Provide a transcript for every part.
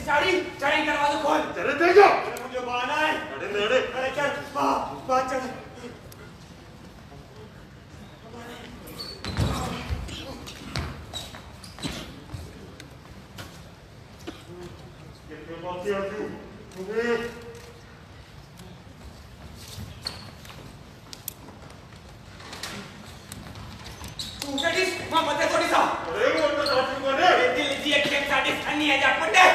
साड़ी चाय करवा दो खोल। चले दे जो। मुझे बहाना है। अरे चल बात चल। कितने बात है तू? मुझे मां मत थोड़ी सा। अरे वो तो साथी को ने दिल जी एक साड़ी है जा पड़े।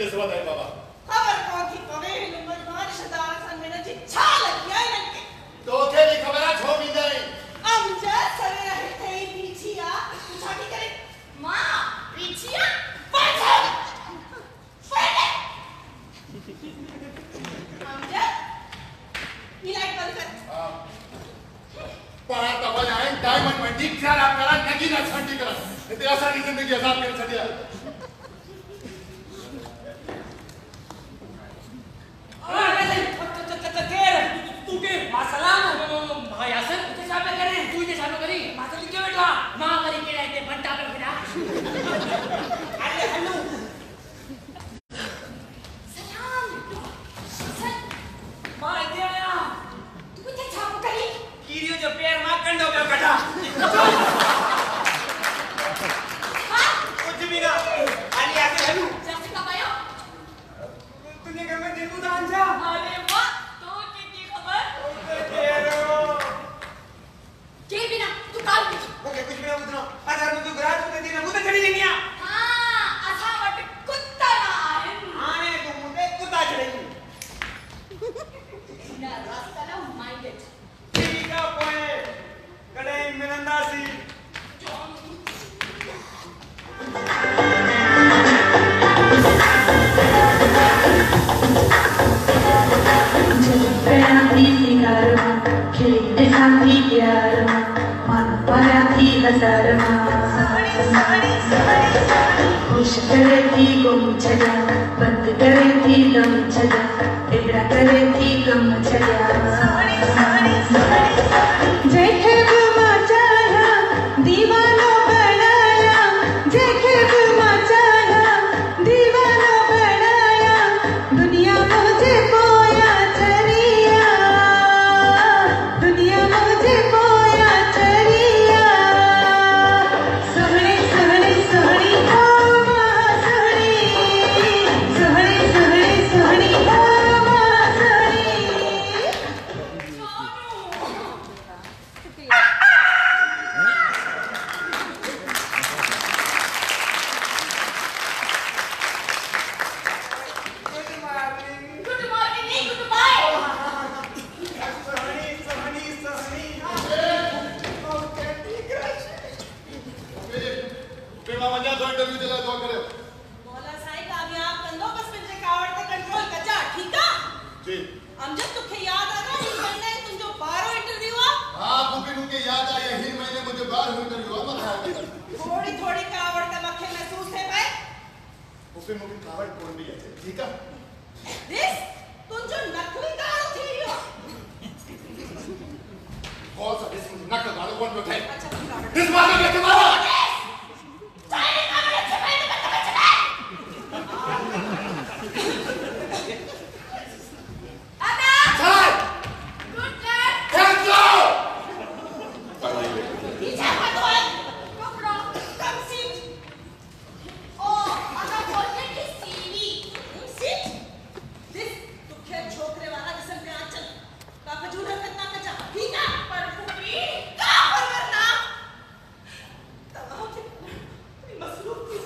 ले सवाल है बाबा खबर कौन की कवे नंबर 5 शदार सन में जी छाल किया इनके तो के भी खबर आ छो भी जाए अमजद सवे रहे थे पीछिया पूछा की करे मां पीछिया पाछा फटे अमजद ये लाइट बंद कर पढ़ा तो बनाए डायमंड मंडी खराब करा नगी ना छंडी करा ते असा की जिंदगी आजाद कर छदिया तू के मासलाम भाई हसन के साथ में करे तू जे साथ में करी माता जी के बेटा मां करी के रहते बंटा कर फिरा अरे हेलो सलाम सर मां इधर आया तू कुछ छाप करी कीरियो जो पैर मां कंडो पे कटा हां कुछ भी ना अली आके हेलो जैसे कब आयो तूने घर में देखू दान जा अरे वाह तो कितनी खबर के बिना तू काल में ओके कुछ भी ना उतना अगर तू ग्राज में देना मुझे चढ़ी नहीं आ हां असा वट कुत्ता ना है आने तो मुझे कुत्ता चढ़ी ना रास्ता ना माइंडेड ठीक है पॉइंट कड़े मिलंदासी खुश करे थी गुम छजा बंद करे थी गम छजा एड़ा करे थी गम छजा जेखे मचाया दीवानो बनाया जेखे मचाया दीवानो बनाया दुनिया मुझे पोया चरिया दुनिया मुझे पोया चरिया सोहनी सोहनी सोहनी ओ मां सोहनी सोहनी सोहनी सोहनी ओ मां सोहनी गुड मॉर्निंग नहीं गुड बाय पेमा वजा दो इंटरव्यू दिला दो करे मौला साईं कामयाब कंदो बस मुझे कावड़ ते कंट्रोल कचा ठीक है जी अमजद तुखे याद आ ना ही करने तुझो 12 इंटरव्यू आ हां बुकिंग के याद आया ही महीने मुझे 12 इंटरव्यू आ मत थोड़ी थोड़ी कावड़ ते मखे महसूस है भाई बुकिंग मुकिंग कावड़ कोण भी है ठीक है दिस तुझो नकली कावड़ थी हो बहुत सा इस नकल वाले कौन बैठे अच्छा तू कावड़ इस बात में तुम्हारा चाइना कावड़ अच्छे भाई तो बता बचना अदा चल गुड डैड हेल्प लो पीछे मत हो नो प्रॉब्लम कम सीट ओ अदा बोलने की सीवी सीट दिस तुखे छोकरे वाला जिसम पे आंचल का फजूल हरकत ना कचा ठीक है पर फूफी का पर करना तमाम के मसरूफ थी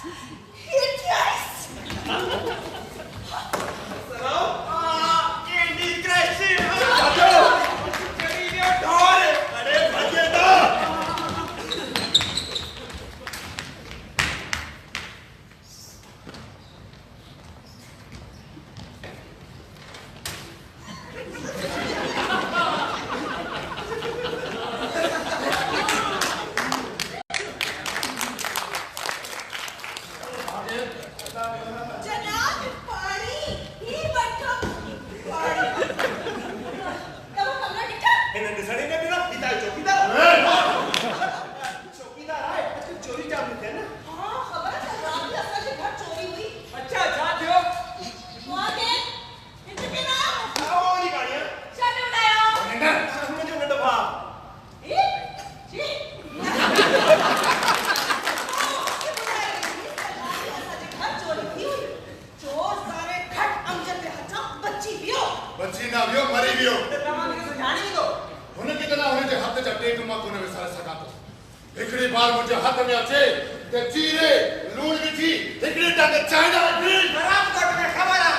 ये क्या है? कैंडी क्रश गरीबियों ढोल अरे भजे दो जनाब पानी ही बैठो पानी तब कमरा टिका इन्हें डिसाइड नहीं करना पिता चौकीदार चौकीदार है चोरी चाबी थे ना हाँ खबर है रात में असल में घर चोरी हुई अच्छा जाते हो वहाँ के इनके नाम आओ नहीं गाड़ियाँ चल उठाओ हमने जो नंबर भाग जी बच्ची ना बियो मरी बियो तमाम के सुझाने ही दो हुन कितना हुन जे हथ जा टेक मां कोने विसारे सघां थो हिकड़ी बार मुंहिंजे हथ में अचे त चीरे लूण विझी हिकड़ी टंग चाइना वठी खराब कोट में खबर आ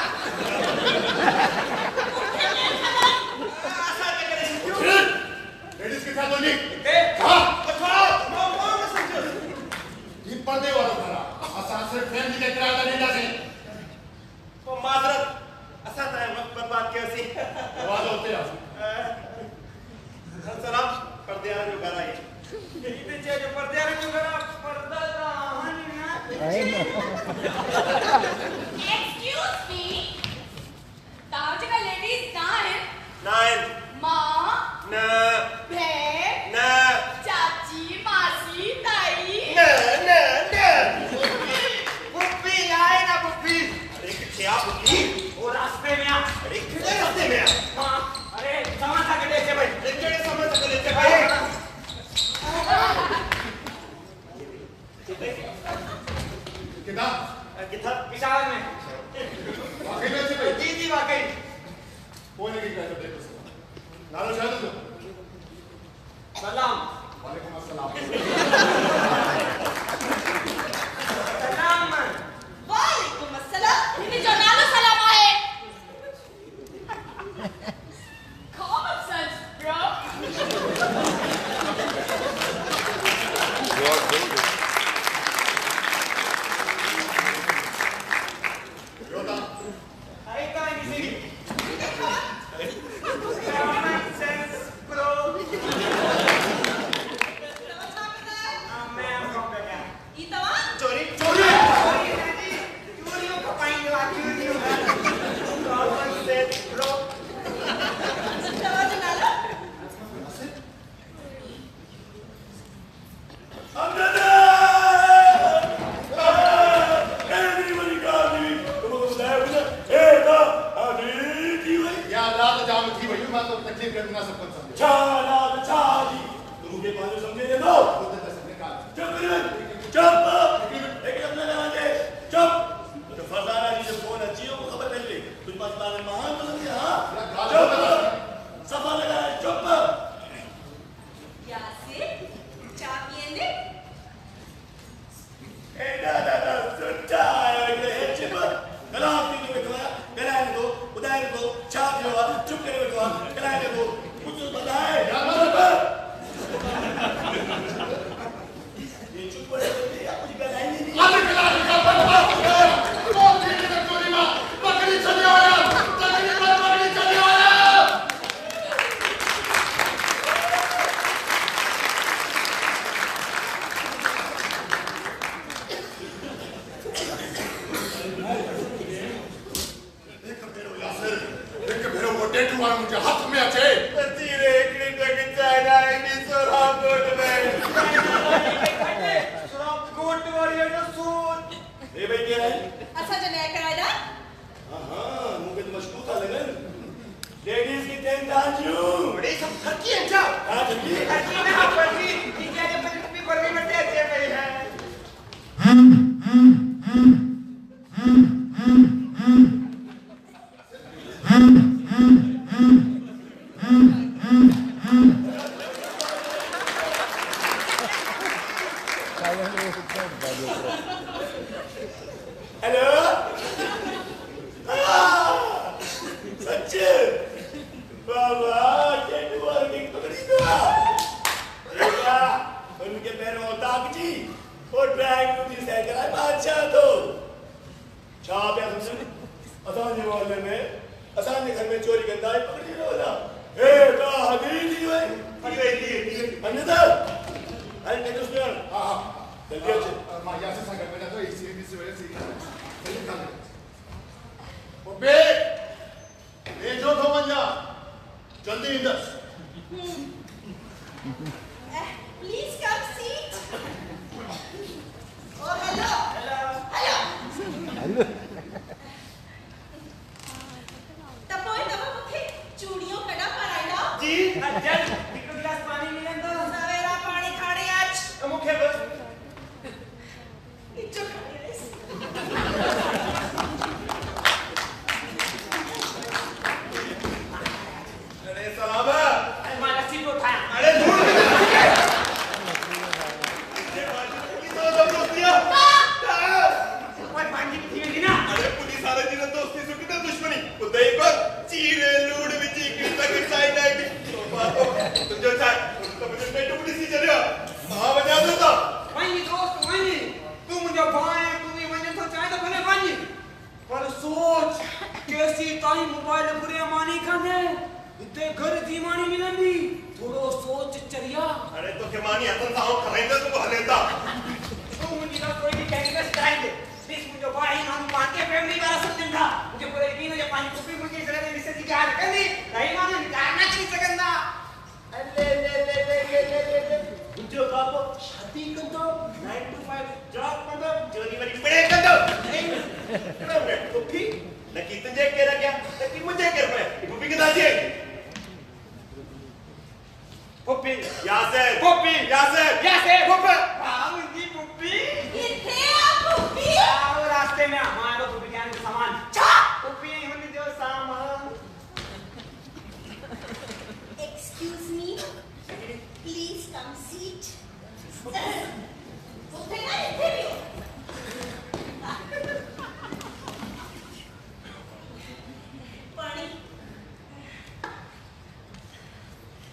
लेडीज के साथ होनी ए हां बताओ मां में समझो ये पर्दे वाला घरा असां सिर्फ फैमिली के किराया ॾींदा से तो माजरत असां ताईं वक्त बर्बाद कयोसीं आवाज होते आ सलाम पर्देयार जो घर आहे इते जे जो पर्देयार जो घर पर्दा ता हानी ना Excuse me. ताऊ जी का लेडीज कहाँ है? नाइन माँ, न बहन, न चाची, मासी, ताई। न पुप्पी आए ना पुप्पी अरे किथे आ पुप्पी वो रास्ते में आ अरे किथे रास्ते में आ हां अरे सामान था के देखे भाई केड़े समय तक लेते भाई किदा किथा विशाल में वाकई में से भाई जी वाकई कोई नहीं कहता देखो नालो शायद तो सलाम वालेकुम अस्सलाम सलाम वालेकुम अस्सलाम। ये जो नालो सलाम है। Common sense, bro. योदा आई कहां किसी कॉमन सेंस ब्रो मैं आपको क्या ये तवा? चोरी चूड़ियों का पाएंगे चूड़ियों कॉमन सेंस ब्रो तवा जो नालो? या रात जाम थी वही मैं तो तकलीफ करना सब कुछ समझे तुमके पास समझे ये दो खुद तक से निकाल चुप एक अपने लगा दे चुप तो फरदाना जी से फोन अचियो को खबर मिल गई तुझ पास बारे महान मतलब ये हां चुप सफा लगा चुप यासिर, चाय पिएंगे? ए दादा सुनता है चिप गलाब की बेटवा गलाए को उदार को छाप लो चुप करे बेटवा गलाए को कुछ बताए या मतलब ये चुप पड़े या कुछ गलाए नहीं आधे किला का पटवा कौन थी के चोरी मां बकरी चली आया तकरीबन बकरी चली आया एक भेरो वो टेटू वाला मुझे हाथ में अचे तीरे एकड़ी तक चाइना इंडी सोराब कोट में सुराब कोट वाली है सूट ए भाई क्या है अच्छा जो नया कराएगा? हां मुझे तो मशकूक था लगन लेडीज की टेन दाजू बड़ी सब खर्ची है जाओ हां खर्ची ना पड़ती ठीक है जब भी पर भी बैठे अच्छे पे है हेलो सच बाबा टेट वर्किंग पकड़ी तो देखा उनके पैरों ताक जी और ड्राइंग मुझे सह करा बादशाह तो छाप या समझ असांजे मोहल्ले में असांजे घर में चोरी करता है पकड़ी रोला ए का हदीज ही है हदीज अन्यथा अरे नहीं उसमें हां जल्दी अच्छे मां यासे सांगा बेटा तो इसी वजह से जल्दी कर ओबे ये जो तो मन्या जल्दी Indus Please come seat. Oh, hello. Hello. तपोय तब मुखे चूड़ियों कड़ा पराइला जी अज्जल एक गिलास पानी मिलन दो सवेरा पानी खाने आज मुखे बस इच्चो खाने अरे सलाम अरे मारा सीट उठाया अरे दूर ये बाजू की तो दोस्त दिया कोई पानी थी मेरी ना अरे पुलिस वाले दिन दोस्ती से कितना दुश्मनी उदय पर चीरे लूड़ में चीकी तक साइड आएगी तो बातो तुम जो चाहे तो मुझे पेट पुलिस ही चलियो हां बजा दो तो वही दोस्त वही तू मुझे भाई तू भी वही तो चाहे तो भले वही पर सोच कैसी ताई मोबाइल बुरे मानी खाने इतने घर जी मानी मिलंदी थोड़ो सोच चरिया अरे तो के मानी हतन साहब करेंगे तो हलेता तू मुझे ना कोई भी कहेगा स्टाइल प्लीज मुझे भाई नाम बांटे फैमिली वाला सब दिन था मुझे पूरे यकीन है ये पानी कुपी मुझे इस तरह से की हाल कर दी नहीं माने निकालना चाहिए सकंदा अरे ले मुझे बाबू शादी कर दो 9 to 5 जॉब कर दो जोनी वाली बड़े कर दो नहीं तो ठीक लकी तुझे कह रहा क्या लकी मुझे कह रहा है पुप्पी के दादी पुप्पी यासेर पुप्पी यासेर पुप्पी आओ जी पुप्पी इथे आ पुप्पी आओ रास्ते में हमारा पुप्पी जाने का सामान चा पुप्पी होने जो सामान Excuse me. Please come seat. उठे ना इथे भी हो पानी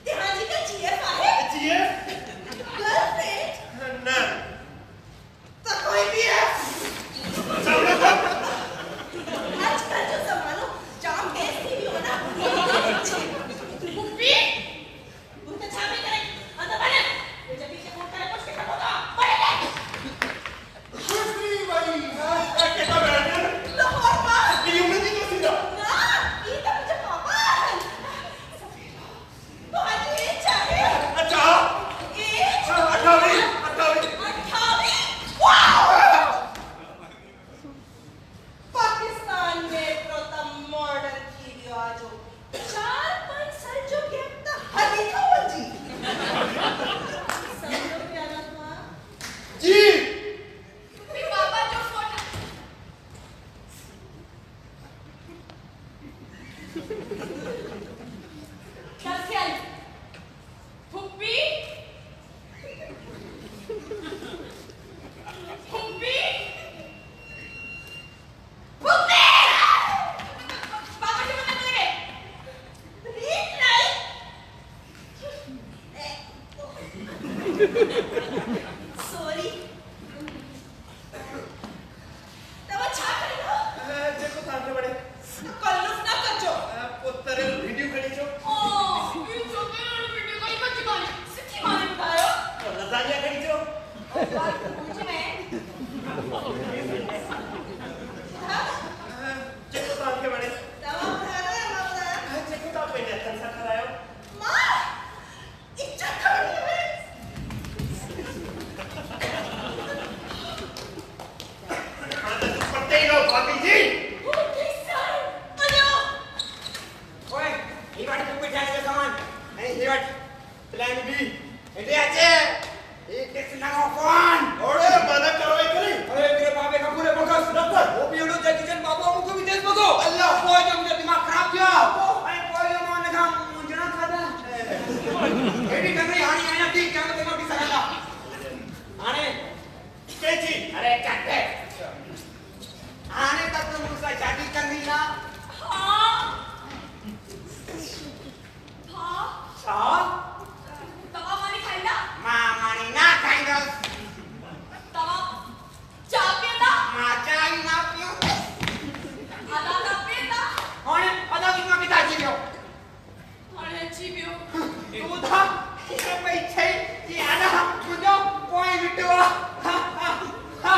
देहाजी का जीएफ आहे चाहिए गर्लफ्रेंड ना तो कोई भी है आजकल जो जमाना जाम बेइज्जती भी हो ना पुप्पी उनका छापे करे अंदर बने ये जब पीछे मुड़ करे कुछ के होगा बड़े खुशी भाई कितना बैठ लाहौर पास ये उन्हें नहीं कर सीधा ना ये तो मुझे पापा तो आज ये चाहिए अच्छा ये 28 वाओ पाकिस्तान में प्रथम मॉडर्न वीडियो आज 4-5 साल जो गैप था हदी का जी समझो क्या ना हुआ जी फिर बाबा जो फोटो क्या ख्याल पुप्पी पुप्पी पुप्पी बाबा जी मना करेंगे रीड नहीं सॉरी तब अच्छा करेगा देखो सामने बड़े कल्लुफ ना करजो पुत्र वीडियो खड़ी छो ओ ये जो मेरा वीडियो का ही मत माने सिद्धि माने बतायो लजानिया खड़ी छो बात पूछे मैं देखो सामने बड़े दवा बताना है मां बताया देखो तो पहले अच्छा सा करायो मां इच्छा खड़ी है खाना तो पत्ते ही लो भाभी जी ओके सर अनो ओए ये बात पुप्पी जाने का सामान नहीं ये बात प्लान बी इधर आचे एक टेक्सी लगा फोन ओरे मना करो एक करी अरे तेरे बाबे का पूरे बकस डॉक्टर वो पीड़ो जैकिचन बाबा मुझको भी देख बको अल्लाह कोई जो मुझे दिमाग खराब किया अरे कोई जो माने का मुझे ना खाता एडी कर रही हानी आया ठीक क्या मैं दिमाग की सकता आने कई अरे चट्टे आने तक तो मुझसे शादी करनी ना हाँ तवा मानी खाईला मामाने ना खाईला तवा चहा पिता माझ्या आई ना पिऊ आला ना पिता आणि आता मी मग ताजी घेऊ आणि चिबियो तू था इकडे पैसे जी आला तुझो पॉइंट विटवा हा हा हा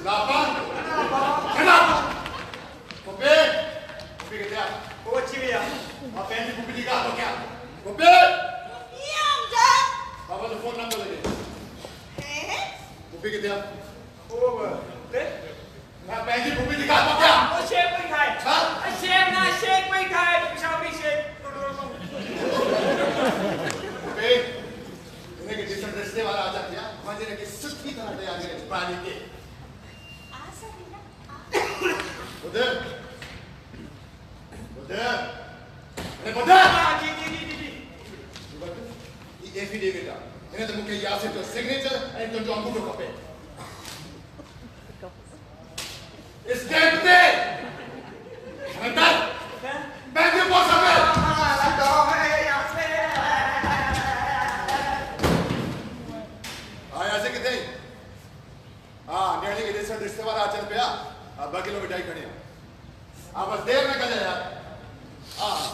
Lapan. Kenapa? Kopi. Kopi kita. ਉਹ ਅੱਛੀ ਵੀ ਆ Apa yang kopi tiga atau क्या? Kopi. ये Aamja Bapak tu phone number lagi. है Kopi kita. ਉਹ ਤੇ Apa yang kopi tiga atau क्या? ओ शेक पे खाए हाँ? शेक ना शेक पे खाए पिशाबी shake Kopi. Ini ke desa desa वाला आ जाते हैं. मजे के सुखी तरह तैयार करें पानी के. आसा बिना Udah. Udah. Ini udah. जी जी जी जी Ini affidavit dah. Ini tu mungkin ya tu signature, ini tu jual buku kopi. Stamp deh. Nanti. Bagi bos apa? माला तो है यहाँ पे Ayaz kita. Nearly ke desa desa वाला आचरण पे आ. अब बाकी लोग मिठाई खाने. आप बस देर में कर जाए यार.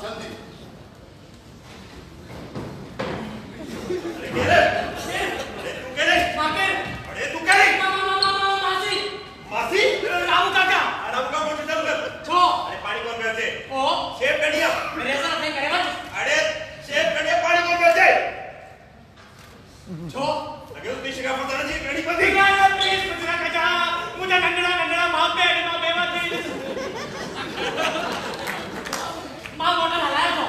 जल्दी. अरे तू क्या रे मासी रामू काका मोटर चालू कर अरे पानी कौन प्यासे शेफ कढ़िया अरे शेफ कढ़िया पानी कौन प्यासे छो अगर उसकी शिकायत पता नहीं कढ़ी बंदी प्लीज मुझे कचा मुझे गंगड़ा माँ पे माँ बेवा थी माँ मोटर हलाया तो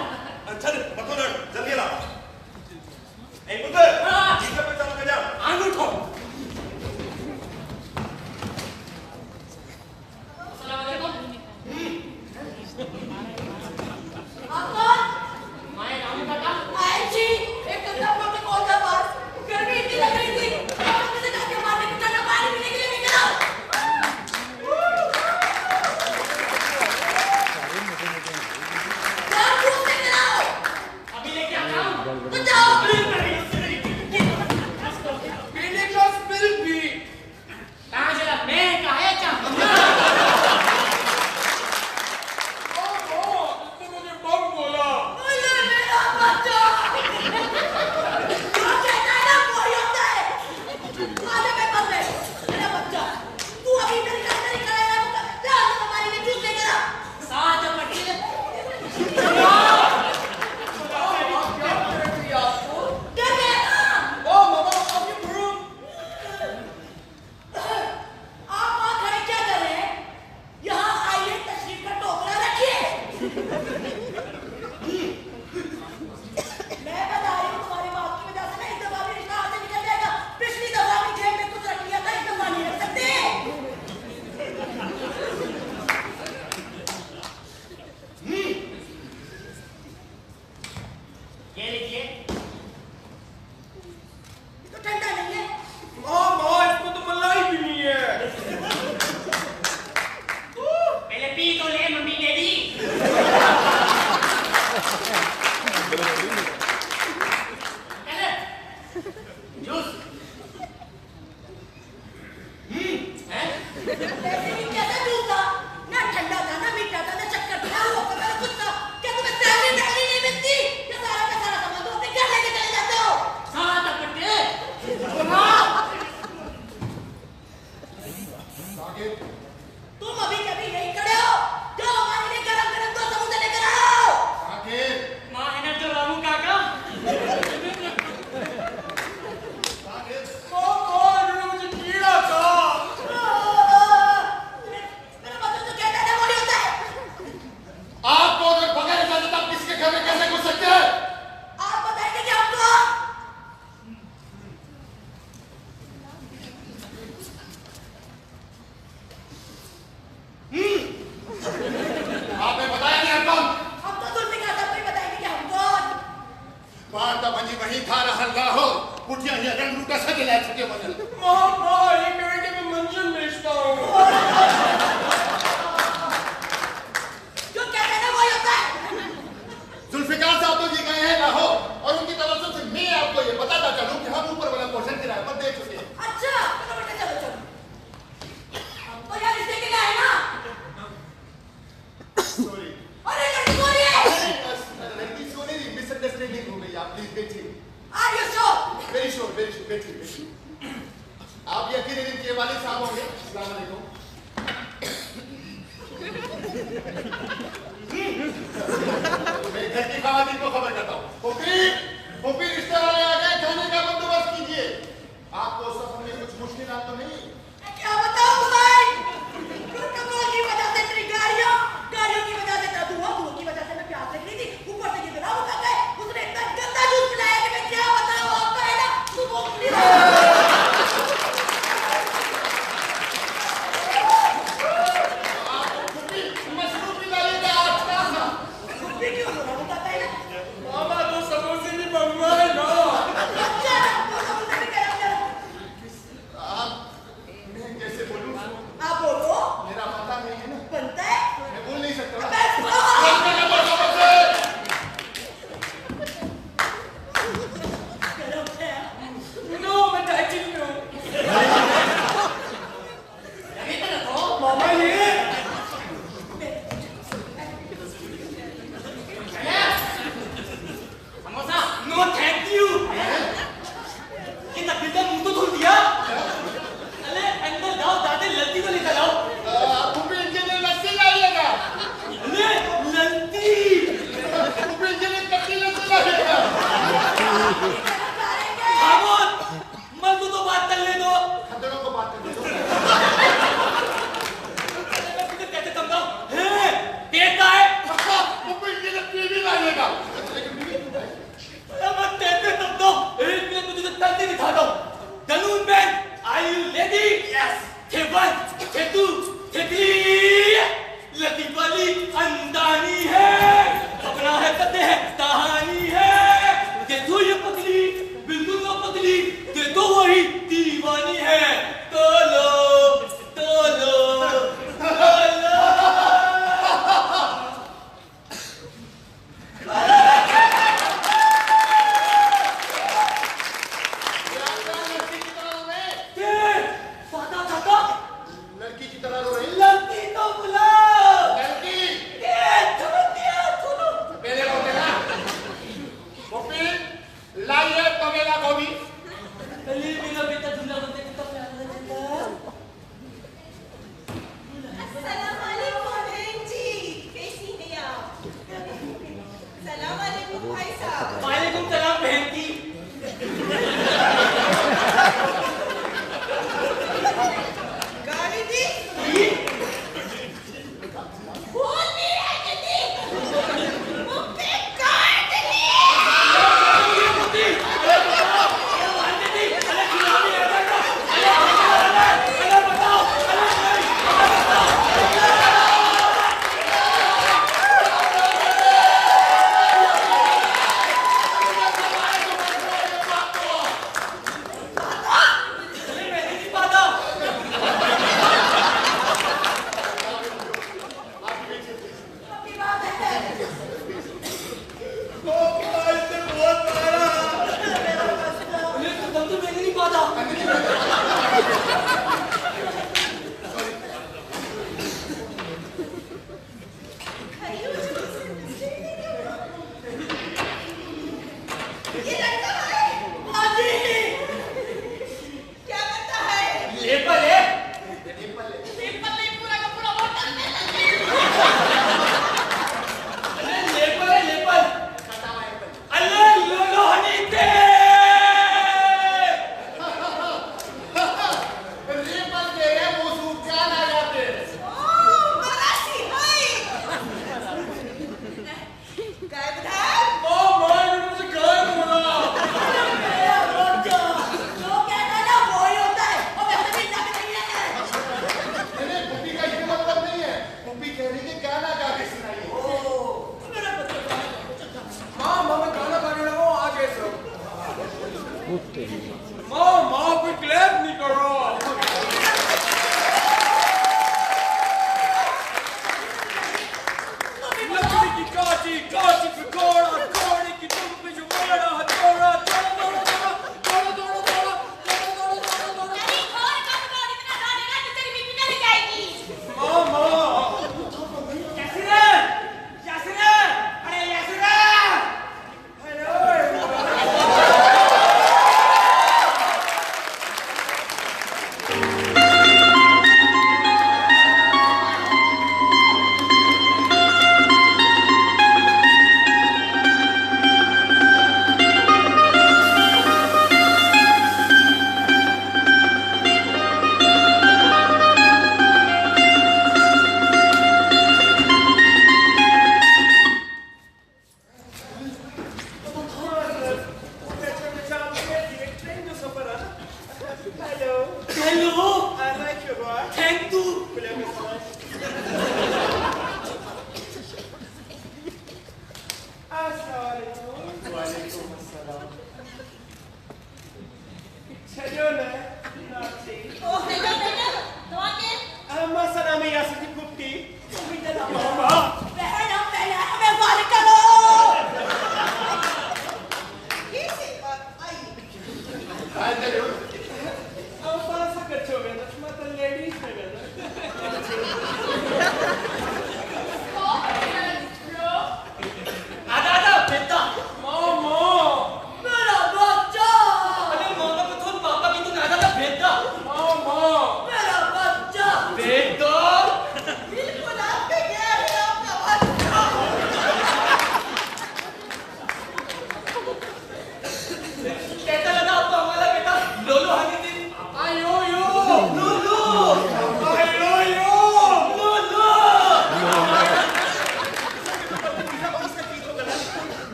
Are you sure? Very sure बैठिए। आप यकीन के वालिद साहब होंगे। अस्सलाम वालेकुम। मैं घर की खवातीन को खबर करता हूँ। पुपी रिश्तेदार आ गए, खाने का बंदोबस्त कीजिए। आपको सफर में कुछ मुश्किलात तो नहीं? क्या बताऊं भाई? पेट्रोल की वजह से मेरी गाड़ियों की वजह से धुआं की वजह से मैं प्यास लग रही थी। ऊपर से ये बिना होता है, उसने इतना गंदा जूस पिलाया कि मैं क्या बताऊं आपको, है ना? तू वो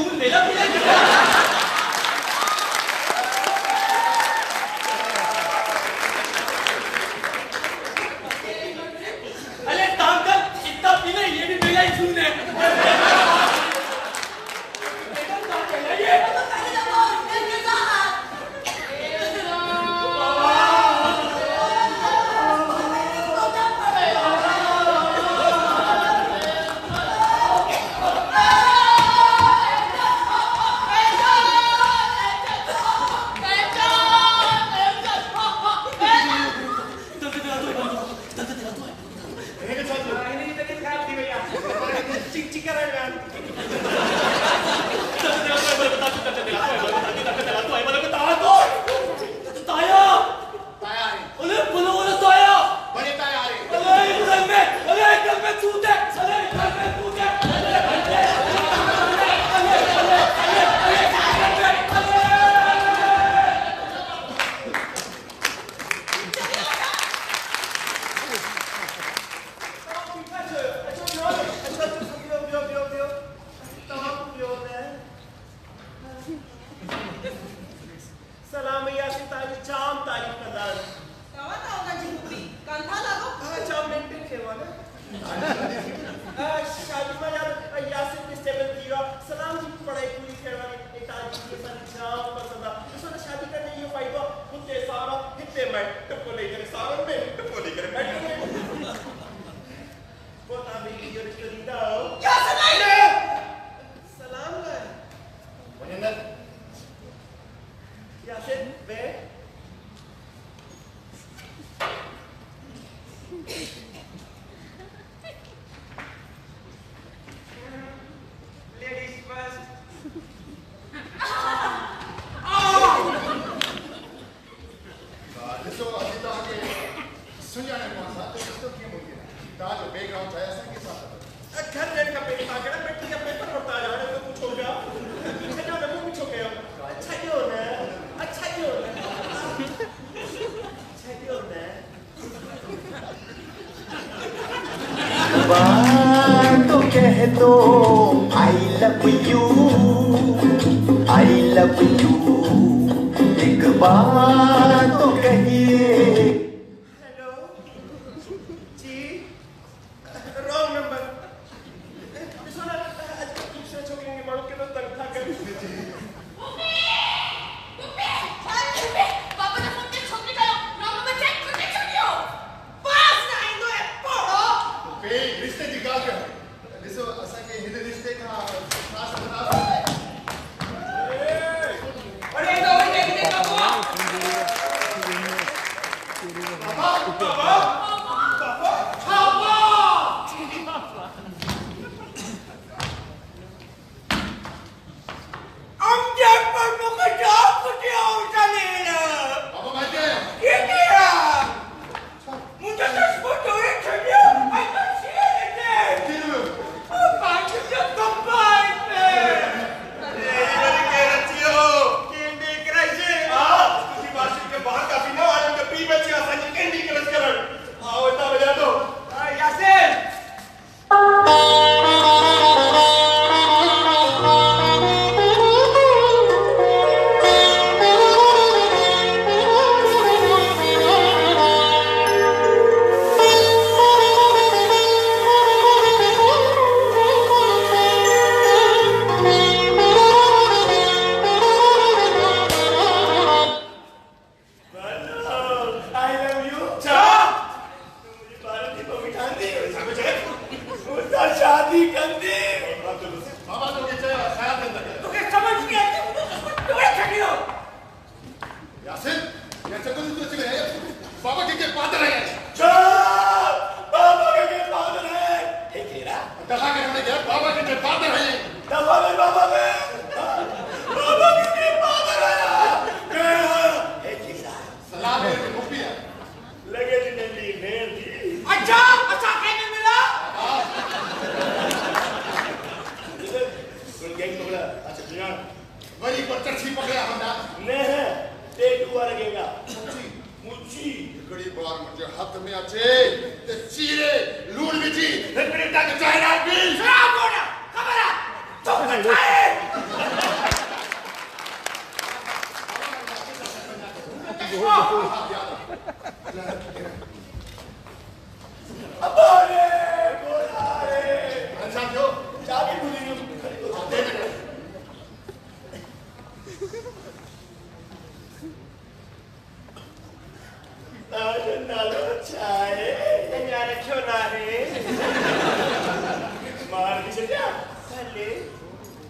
खून ले ला पीले अरे काम कर इतना पीले ये भी मेरा ही खून है तो कह दो I love you एक बार तो कहिए हेलो जी रॉन्ग नंबर सुना दूसरे छोकरे के मारो के तो तनखा कर पापा ने फोन पे छोकरी का रॉन्ग नंबर चेक करके छोड़ियो पास नहीं दो है पढ़ो बे रिश्ते की ॻाल्हि कर ॾिसो असांखे हिन रिश्ते खां ख़ासि ख़ासि अरे तो देखते बाबा वरी पर चर्ची पकड़िया हमदा ने ते दुआ लगेगा मुच्छी मुच्छी हिकड़ी बार मुझे हाथ में अचे ते चीरे लूण विझी हिकड़ी तक चाय रात पी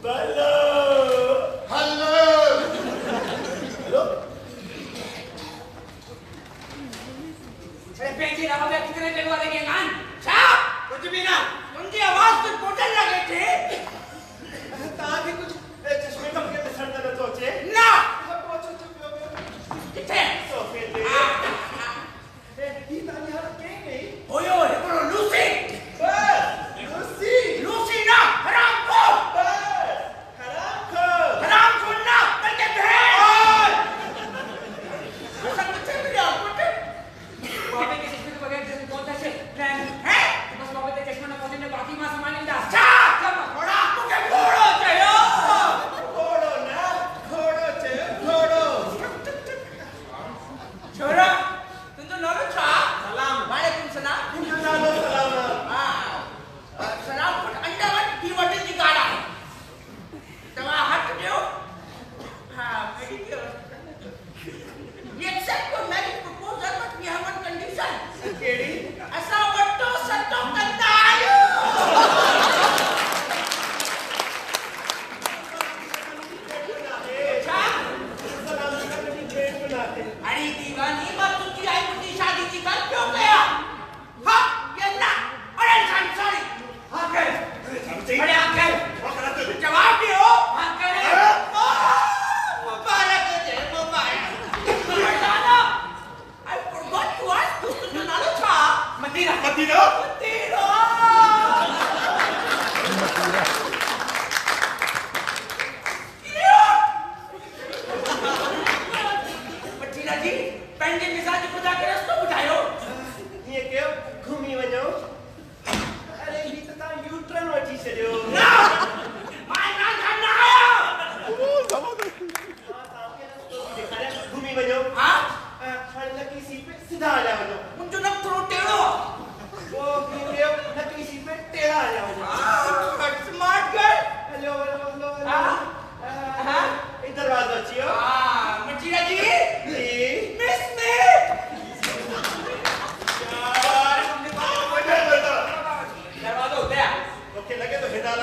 बल्लो हेलो हेलो अरे पेंची ना बाबा कितने लगवा देंगे कान साहब कुछ भी ना उनकी आवाज कुछ पोटल लगे थे ताकि कुछ चश्मे कम के सर दर्द सोचे ना पहुंचो किथे सोफे पे ये तानी हर के नहीं ओयो ये बोलो लूसी बस लूसी लूसी ना हराम को बस हराम को ना बल्कि भेड़ ऐसा कुछ नहीं है कुछ बाबे के चश्मे के बगैर जैसे कौन सा है बस बाबे के चश्मे ना कौन ने बाकी मां सामान नहीं दास क्या सब थोड़ा मुझे घोड़ो चाहिए घोड़ो ना घोड़ो चाहिए घोड़ो छोरा तुम तो नॉलेज था सलाम वालेकुम सलाम सलाम सलाम कुछ अंडा की वटे निकाला तवा हट दियो हां मेरी क्यों ये एक्सेप्ट को marriage proposal but we have one condition केड़ी असा वटो सटो कंदा आयो अरे दीवानी बात तुझी आई मुझी शादी की कर क्यों गया हाँ ये ना अरे सॉरी अंकल अरे अंकल जवाब दियो अंकल मुबारक हो जाए मुबारक ना I forgot to ask you to know था मदीरा मदीरा जी पंहिंजे मिजाज खुदा के रस्तो ॿुधायो ये क्यों घूमी वञो अरे ही तो ता यूट्रन वठी छॾियो ना मां ना आया घूमी वञो हाँ हर लकी सीट पे सीधा आ जाओ मुंहिंजो न थोरो टेढ़ो वो क्यों लकी सीट पे टेढ़ा आ जाओ स्मार्ट गर्ल हेलो हाँ? हाँ? इधर दरवाजा अचियो मदीरा जी जी मिस मी यार दरवाजा उधर ओके लगे तो हिदायत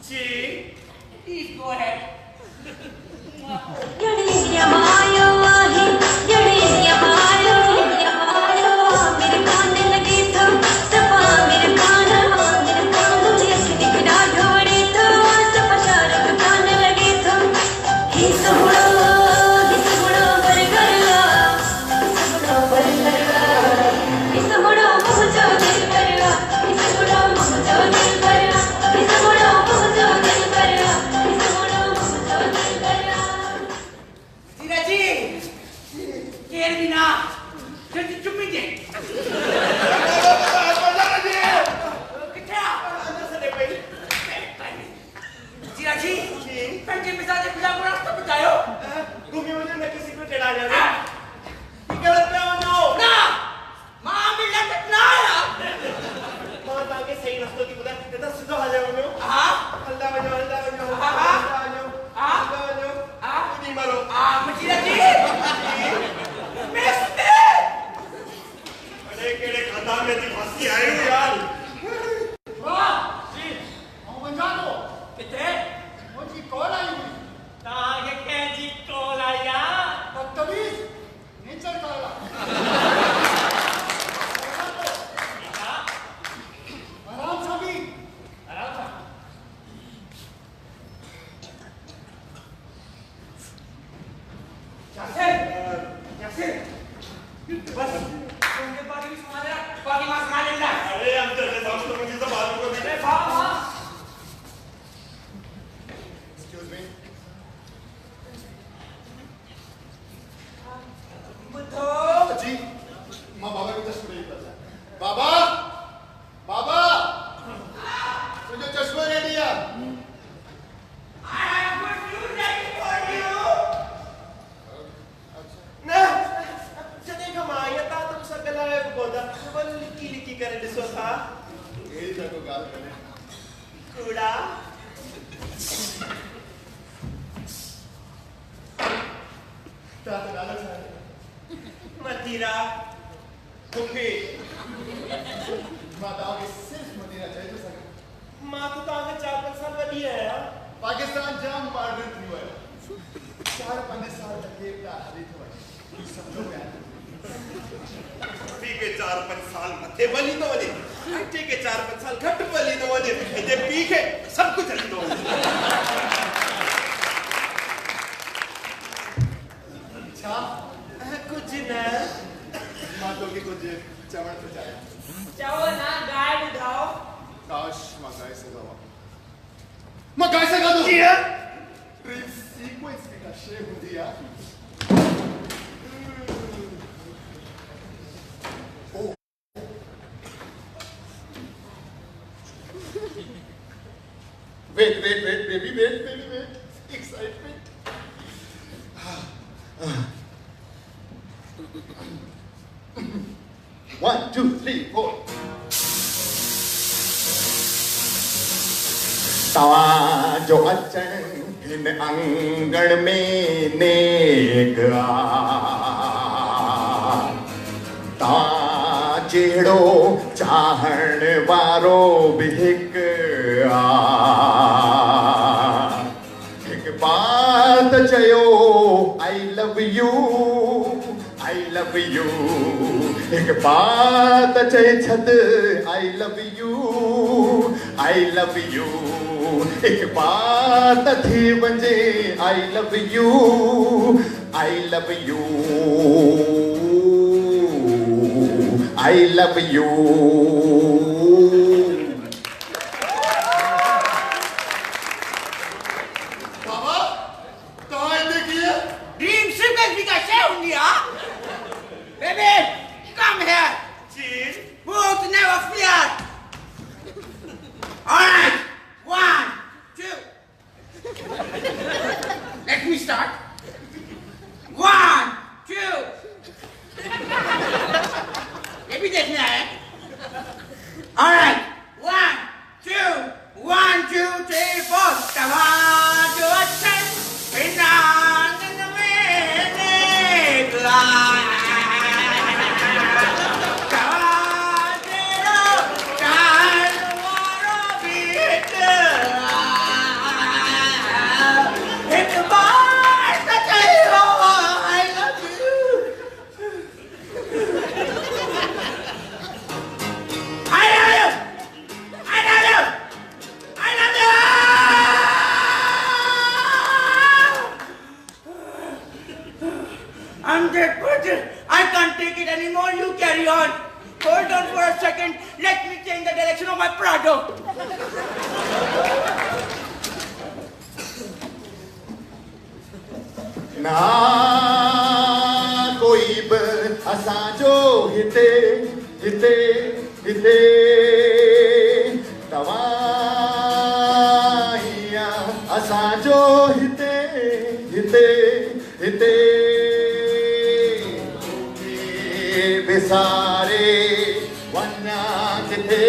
जी Please go ahead. गणेशिया मायो आहे गणेशिया मायो मेरे कान लगे तो सपा मेरे कान मुझे अख दिखना ढोड़ी तो सपा शारक कान लगे तो ही सगुड़ो बर करला ही सगुड़ो मुझे दिल करला ही सगुड़ो मुझे दिल करला ही सगुड़ो मुझे दिल करला ही सगुड़ो मुझे दिल करला जीरा जी केर बिना जल्दी चुम्मी दे कितना अंदर से देख भाई जीरा जी पंजे मिजाज खुला को रास्ता बतायो घूमी मुझे न किसी को टेढ़ा जाने ये गलत पे हो ना मां मिला कितना आया मां ताके सही रास्तों की पता ये तो सीधा आ जाओ नो हां अल्लाह बजाओ अल्लाह बजाओ हाँ, हाँ। हाँ। अल्लाह बजाओ हाँ। नहीं मारो जीरा जी मैं सुते अरे केड़े खानदान में थी फांसी आए हो यार वाह जी हम बजा दो किथे मुझे कॉल आई हुई ताके के जी कॉल आया बदतमीज नेचर काला आराम से भी यासिर बस उनके बाकी भी सुना दे बाकी मां सुना लेना अरे हम चले जाओ तो मुझे तो बात को अरे वाह एक्सक्यूज मी बुद्धो जी मां बाबा की चश्मे नहीं पता बाबा बाबा मुझे चश्मा नहीं दिया I have good news ready for you. ना जने कमाया था तुम सकला है गोदा बल लिकी लिकी करे दिसो था यही था को गाल करने कूड़ा ताते डाला था मदिरा कुफी मां दावे सिर्फ मदीना चाहिए तो सके मां तो ताके 4-5 साल वाली है यार पाकिस्तान जाम मॉडर्न थी हुआ है 4-5 साल तक ये का हरित हुआ है समझो यार पी के 4-5 साल मथे बली तो वने हटे के 4-5 साल घट बली तो वने जे पी के सब कुछ चली दो अच्छा कुछ ना मां तो की कुछ चवण से जाए चाहो ना गाय बुधाओ काश मां गाय से गावा मां गाय से गा दो किया ड्रीम सीक्वेंस का शेर हो दिया Wait, baby, wait. Excitement. 1, 2, 3, 4. तव्हांजो अचण हिन अंगण में नेक तव्हां जहिड़ो चाहण वारो बि हिकु हिकु बात चयो आई लव यू हिकु बात चए छॾ आई लव यू हिकु बात थी वञे I love you I love you. बाबा कहाँ देखिए ड्रीम सीक्वेंस भी का शेयर हो गया बेबी come here चीज Mout never fear alright 1 2 let me start 1 2 ये भी देखना है alright 1 2 1 2 3 4 तवाजो अच्छा पिनांगन में नेगला तवाजेरो चालवारो beat Hold on. Hold on for a second. Let me change the direction of my Prado. ना कोई असां जो हिते हिते हिते तव्हां हीअं असां जो हिते हिते हिते विसारे वञा किथे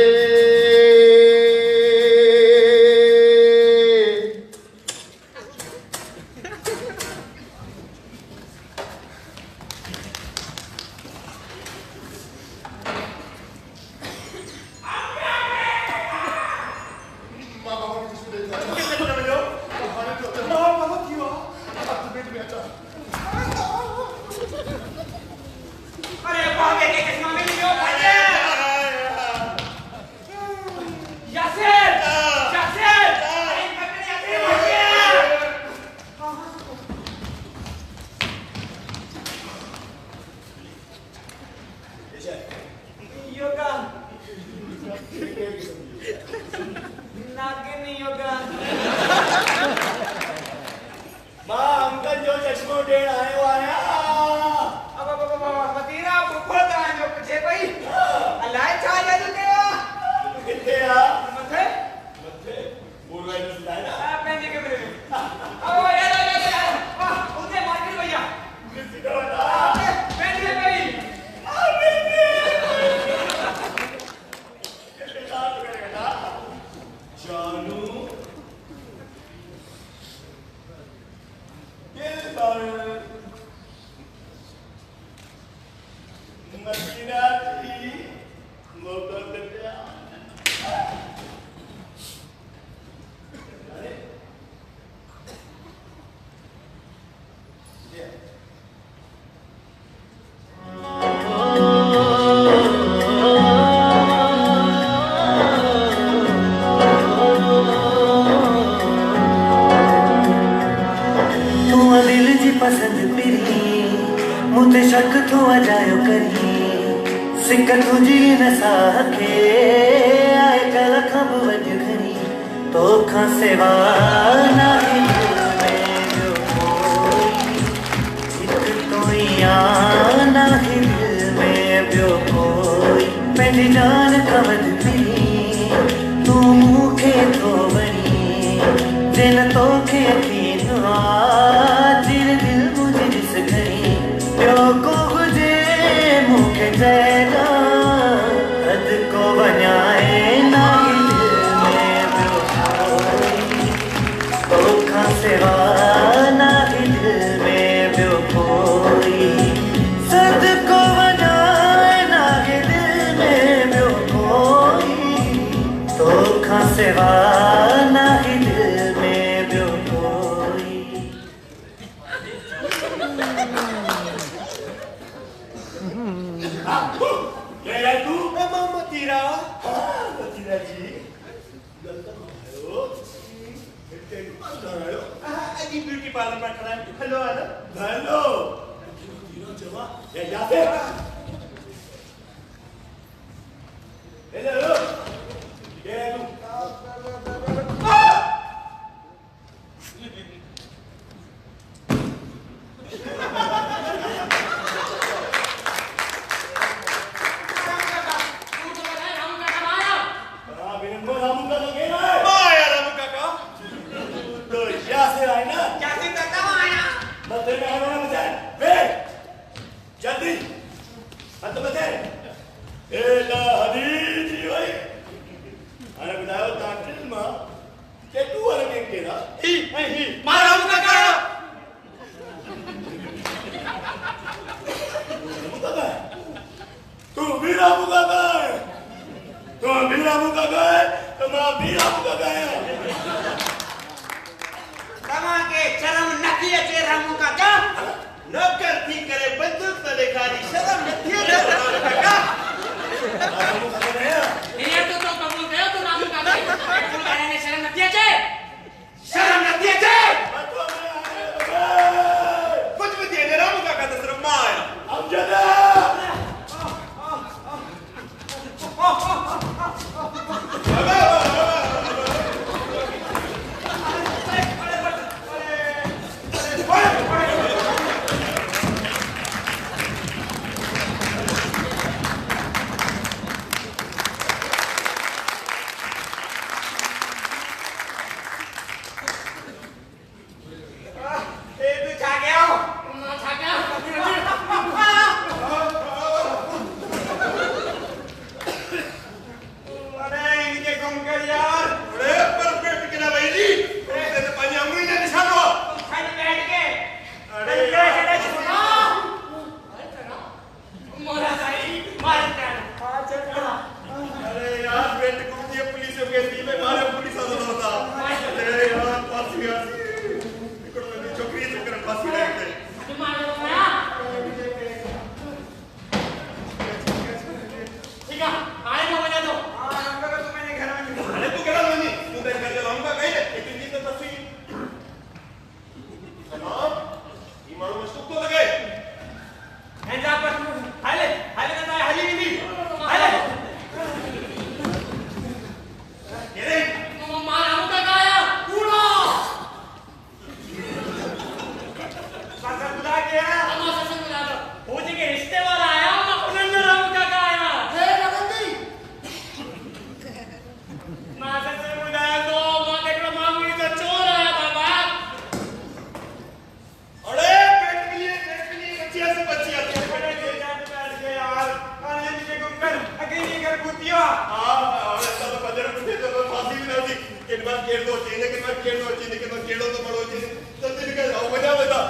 खेल दो चीने के बाद खेल दो चीने के बाद खेलो तो बड़ो चीने जल्दी निकल जाओ मजा बता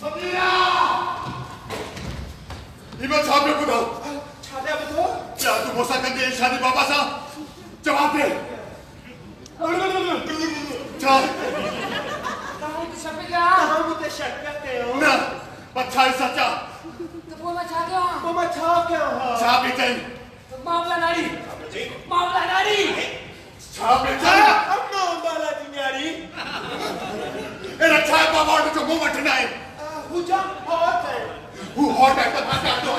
अमीरा इमन साहब ने बुलाओ छाते अब तो क्या तू भरोसा कर दे शादी बाबा साहब जवाब दे चल kamu tu siapa ya kamu tu siapa ya ना पच्छा सच्चा तो वो मचा क्या छा बेटे मामला नारी छा बेटे अम्मा बाला दुनियारी एरा छा बाबा तो मुंह मटना है हुजा हॉट है हु हॉट है तो भाषा दो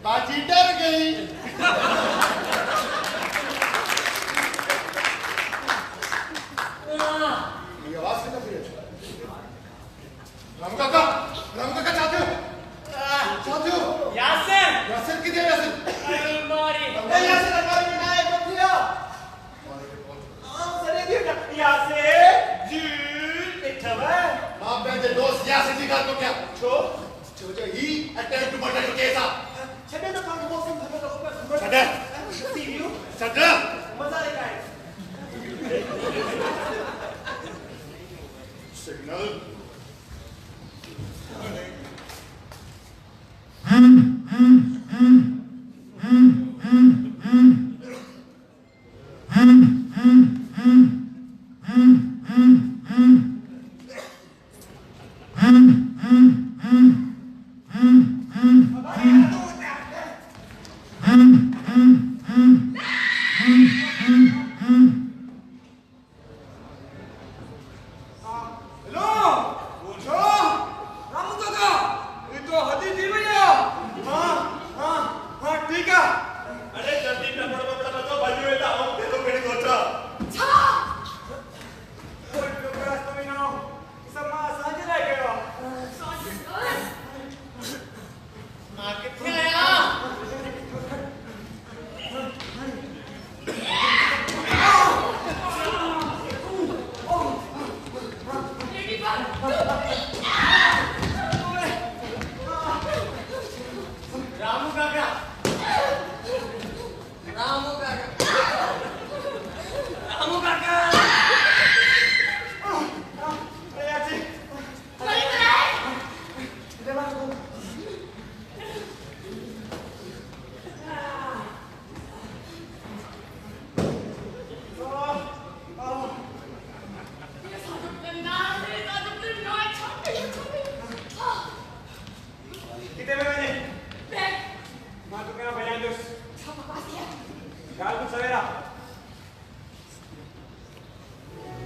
बाजी डर गई ये आवाज कितना फिर राम काका चाहते हो यासिर किधर है यासिर अलमारी में ना है मत दिया सरे दिया मां बेटे दोस्त यासिर जी का तो क्या छो ही अटेम्प्ट टू मर्डर केस आ छड़े तो काम मौसम धमे तो ऊपर छड़े सीरियो छड़े मजा आएगा सिग्नल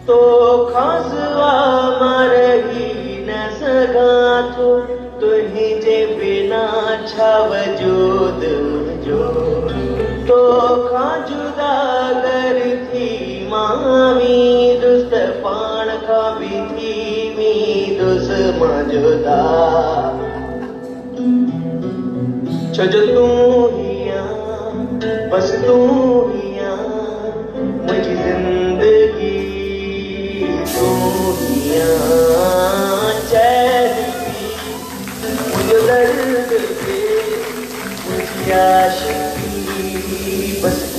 तो खासवा मरही न सगा तुही जे बिना छवजूद जो तो खा जुदा गर थी मामी दुस्त पाण का भी थी मी दुस मजुदा छज तू हिया बस तू हिया मुझी जिंदगी चैन की मुझे दर्द के मुझे आशिकी बस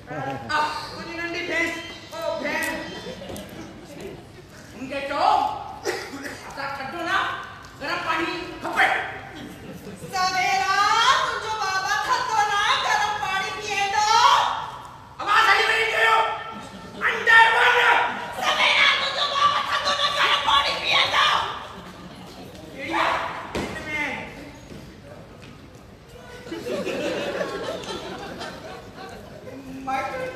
तुझी नंदी भैंस ओ भैंस उनके तो आता कटो ना गरम पानी खपे सवेरा तुझो बाबा खतो ना गरम पानी पिए दो आवाज आई मेरी करो अंडर वन सवेरा तुझो बाबा खतो ना गरम पानी पिए दो एरिया इसमें माइक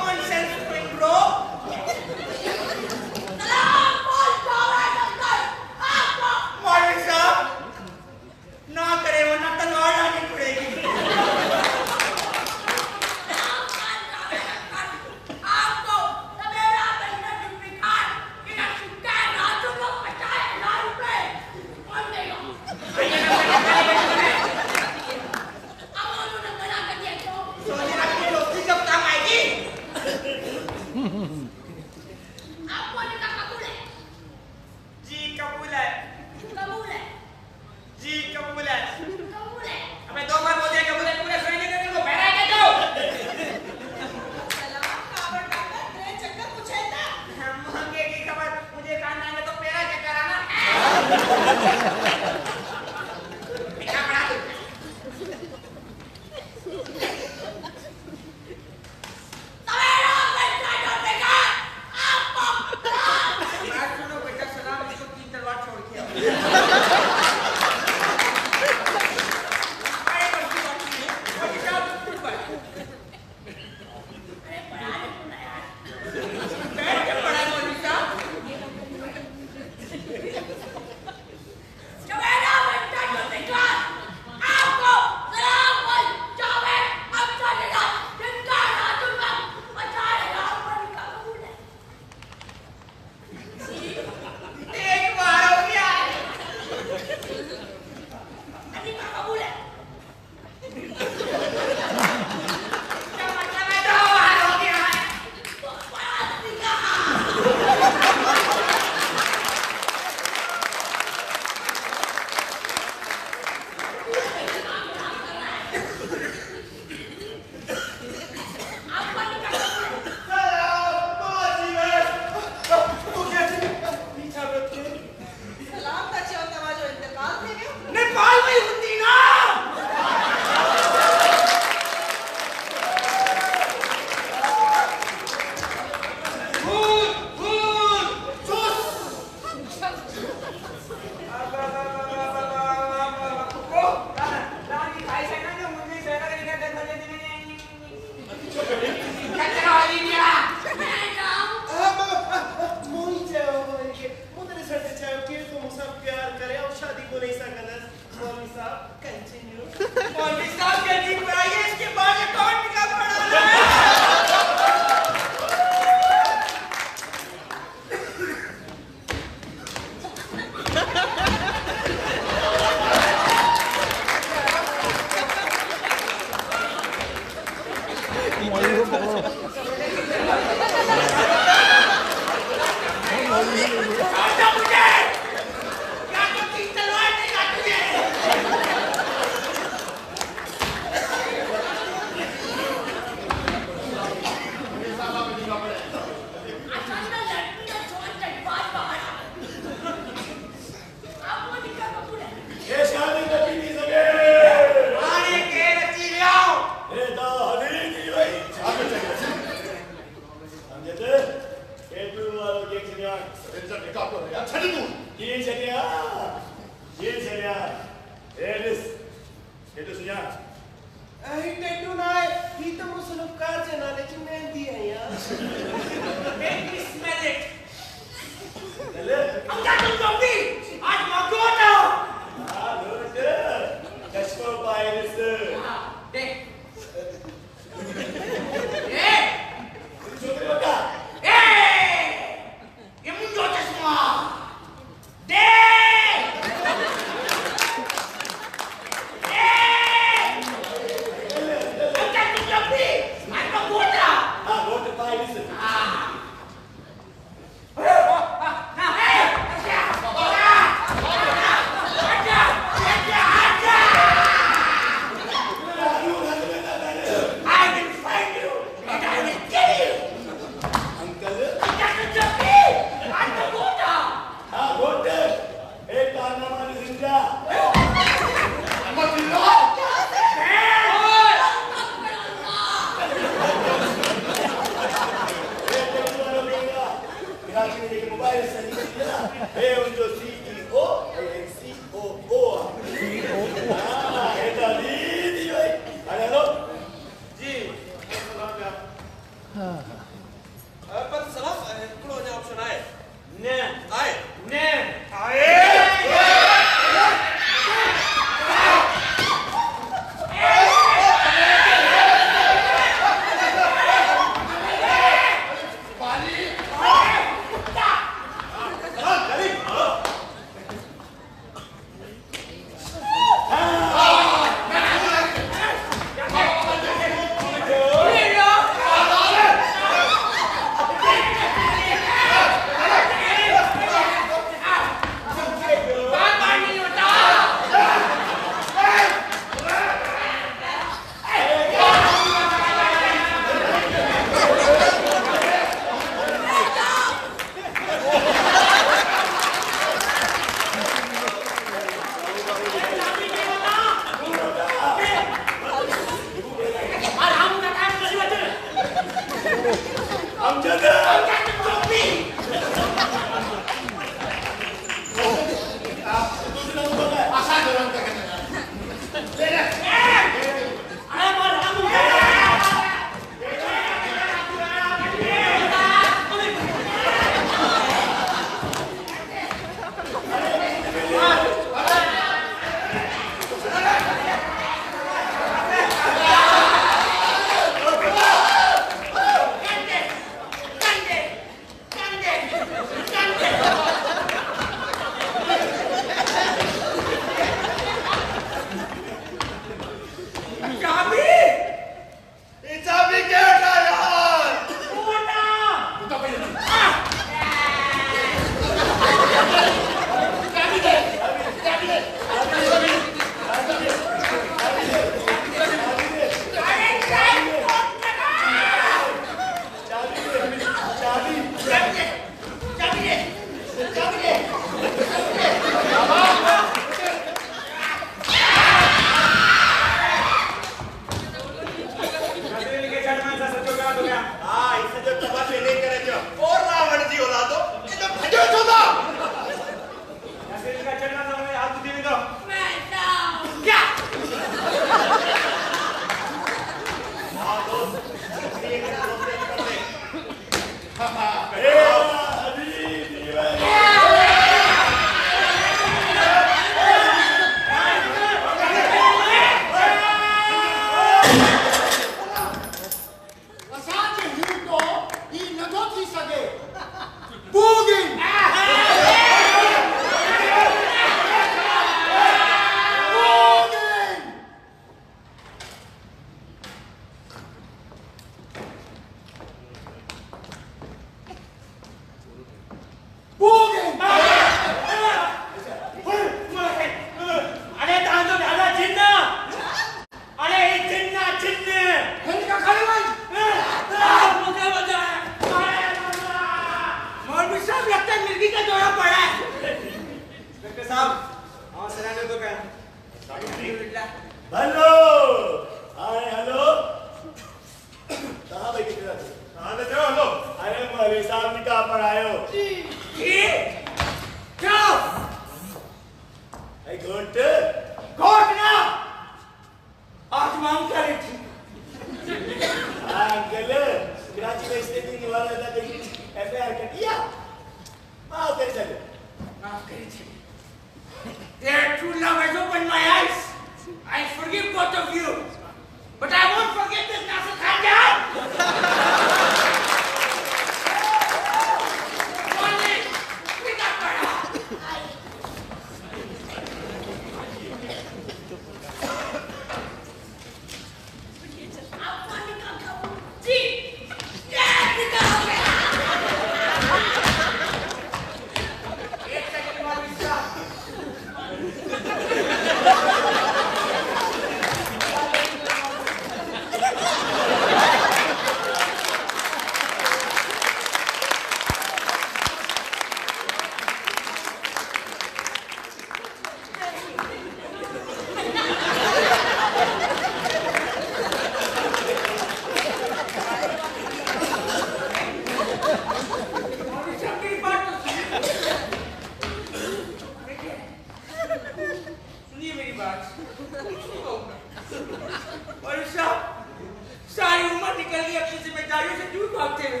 भागते हुए।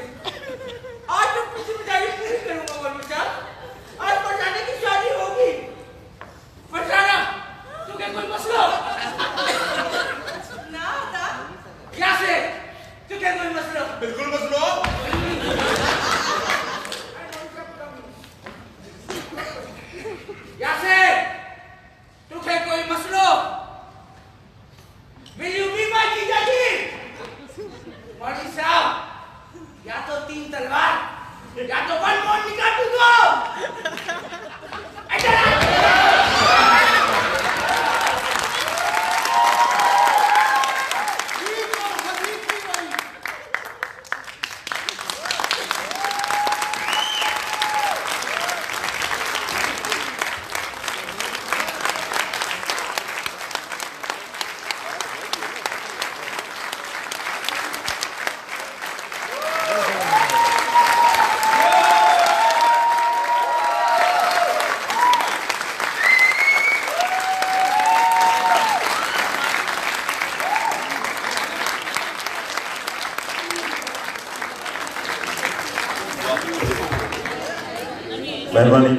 आज तो पीछे बिठाई पूरी करूंगा मौलवी साहब। आज फरसाना की शादी होगी। फरसाना, तो क्या कोई मसला? ना था क्या से? तो क्या कोई मसला? बिल्कुल मसलो क्या से? तो क्या कोई मसलो? Will you be my जीजाजी? मौलवी साहब, या तो 3 तलवार या तो 1 मोन निकाल दूंगा। मेहरबानी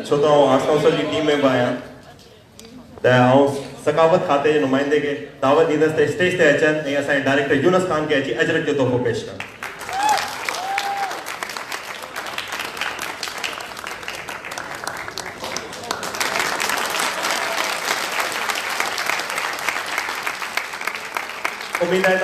छो तो आर्ट्स काउंसिल की टीम में आया त सकावत खाते जे नुमाइंदे के दावत दींदस ते स्टेज ते अचन ए असां डायरेक्टर यूनस खान के अची अजरत जो तोहफो पेश कर। उम्मीद है